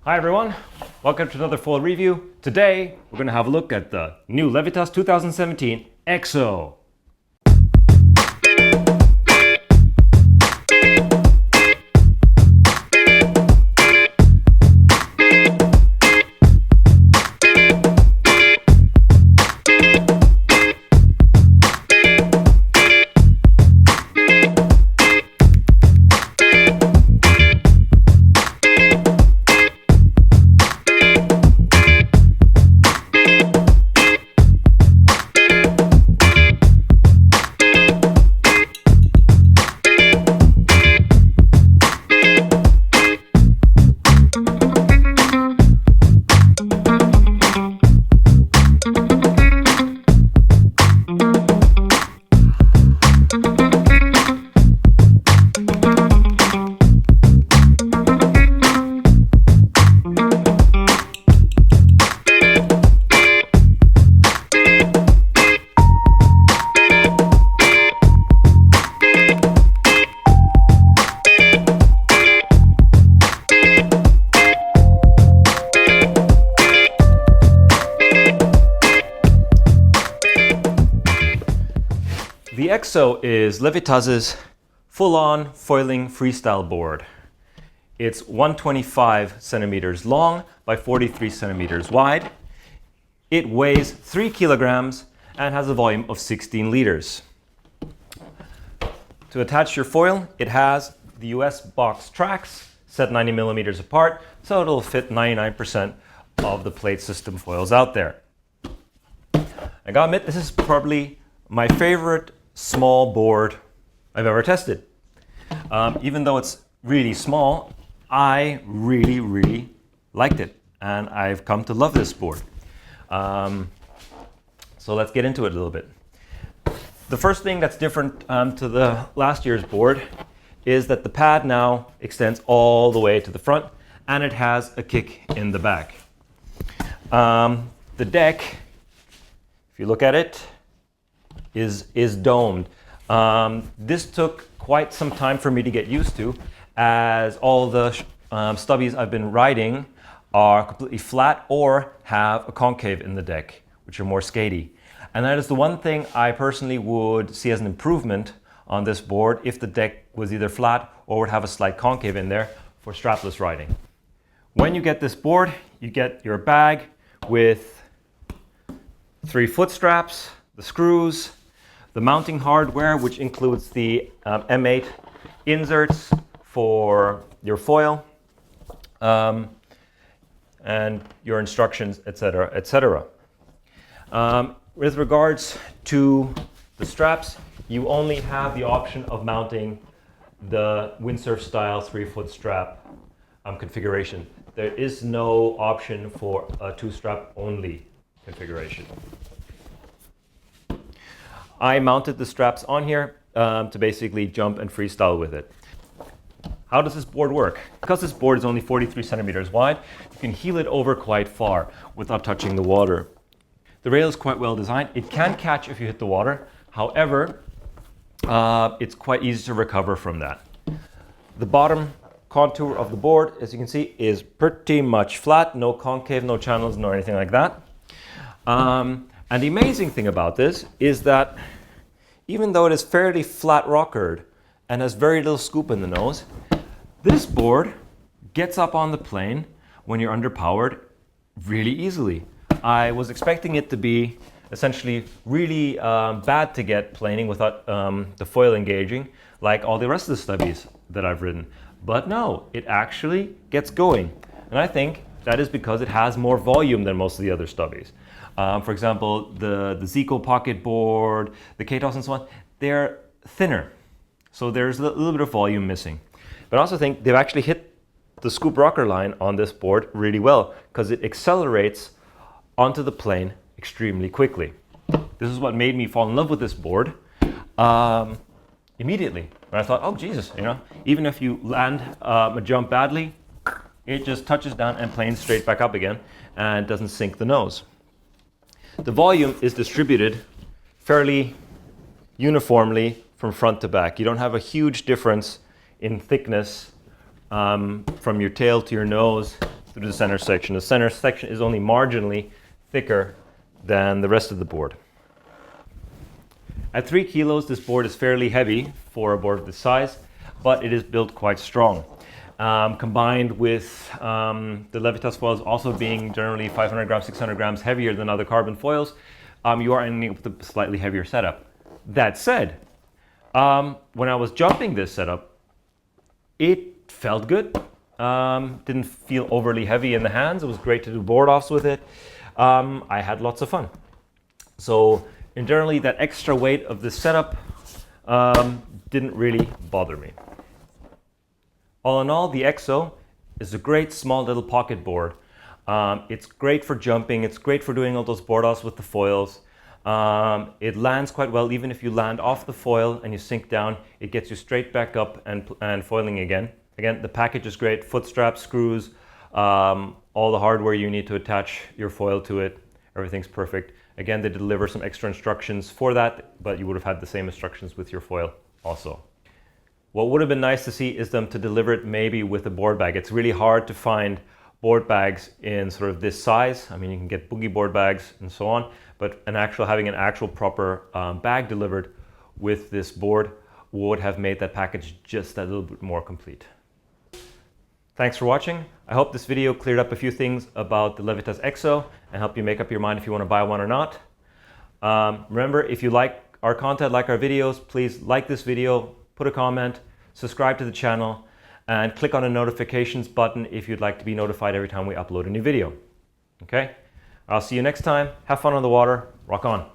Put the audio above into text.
Hi everyone, welcome to another full review. Today we're going to have a look at the new Levitaz 2017 Exo. The Exo is Levitaz's full-on foiling freestyle board. It's 125 centimeters long by 43 centimeters wide. It weighs 3 kilograms and has a volume of 16 liters. To attach your foil, it has the US box tracks set 90 millimeters apart, so it'll fit 99% of the plate system foils out there. I gotta admit, this is probably my favorite small board I've ever tested. Even though it's really small, I really liked it, and I've come to love this board. So let's get into it a little bit. The first thing that's different to the last year's board is that the pad now extends all the way to the front, and it has a kick in the back. The deck, if you look at it, is domed. This took quite some time for me to get used to, as all the stubbies I've been riding are completely flat or have a concave in the deck, which are more skatey. And that is the one thing I personally would see as an improvement on this board if the deck was either flat or would have a slight concave in there for strapless riding. When you get this board, you get your bag with 3 foot straps, the screws, the mounting hardware, which includes the M8 inserts for your foil, and your instructions, etc., etc. With regards to the straps, you only have the option of mounting the windsurf style 3 foot strap configuration. There is no option for a 2-strap only configuration. I mounted the straps on here to basically jump and freestyle with it. How does this board work? Because this board is only 43 centimeters wide, you can heel it over quite far without touching the water. The rail is quite well designed. It can catch if you hit the water. However, it's quite easy to recover from that. The bottom contour of the board, as you can see, is pretty much flat. No concave, no channels, no anything like that. And the amazing thing about this is that even though it is fairly flat rockered and has very little scoop in the nose, this board gets up on the plane when you're underpowered really easily. I was expecting it to be essentially really bad to get planing without the foil engaging, like all the rest of the stubbies that I've ridden. But no, it actually gets going. And I think that is because it has more volume than most of the other stubbies. For example, the Zico pocket board, the K-Toss and so on, they're thinner. So there's a little bit of volume missing. But I also think they've actually hit the scoop rocker line on this board really well, because it accelerates onto the plane extremely quickly. This is what made me fall in love with this board immediately. When I thought, oh Jesus, even if you land a jump badly, it just touches down and planes straight back up again and doesn't sink the nose. The volume is distributed fairly uniformly from front to back. You don't have a huge difference in thickness from your tail to your nose through the center section. The center section is only marginally thicker than the rest of the board. At 3 kilos, this board is fairly heavy for a board of this size, but it is built quite strong. Combined with the Levitaz foils also being generally 500 grams, 600 grams heavier than other carbon foils, you are ending up with a slightly heavier setup. That said, when I was jumping this setup, it felt good. Didn't feel overly heavy in the hands. It was great to do board offs with it. I had lots of fun. So, generally, that extra weight of this setup didn't really bother me. All in all, the Exo is a great small little pocket board. It's great for jumping. It's great for doing all those board offs with the foils. It lands quite well. Even if you land off the foil and you sink down, it gets you straight back up and foiling again. Again, the package is great. Foot straps, screws, all the hardware you need to attach your foil to it. Everything's perfect. Again, they deliver some extra instructions for that, but you would have had the same instructions with your foil also. What would have been nice to see is them to deliver it maybe with a board bag. It's really hard to find board bags in sort of this size. I mean, you can get boogie board bags and so on, but having an actual proper bag delivered with this board would have made that package just a little bit more complete. Thanks for watching. I hope this video cleared up a few things about the Levitaz Exo and helped you make up your mind if you want to buy one or not. Remember, if you like our content, like our videos, please like this video, put a comment, subscribe to the channel, and click on the notifications button if you'd like to be notified every time we upload a new video. Okay? I'll see you next time. Have fun on the water. Rock on.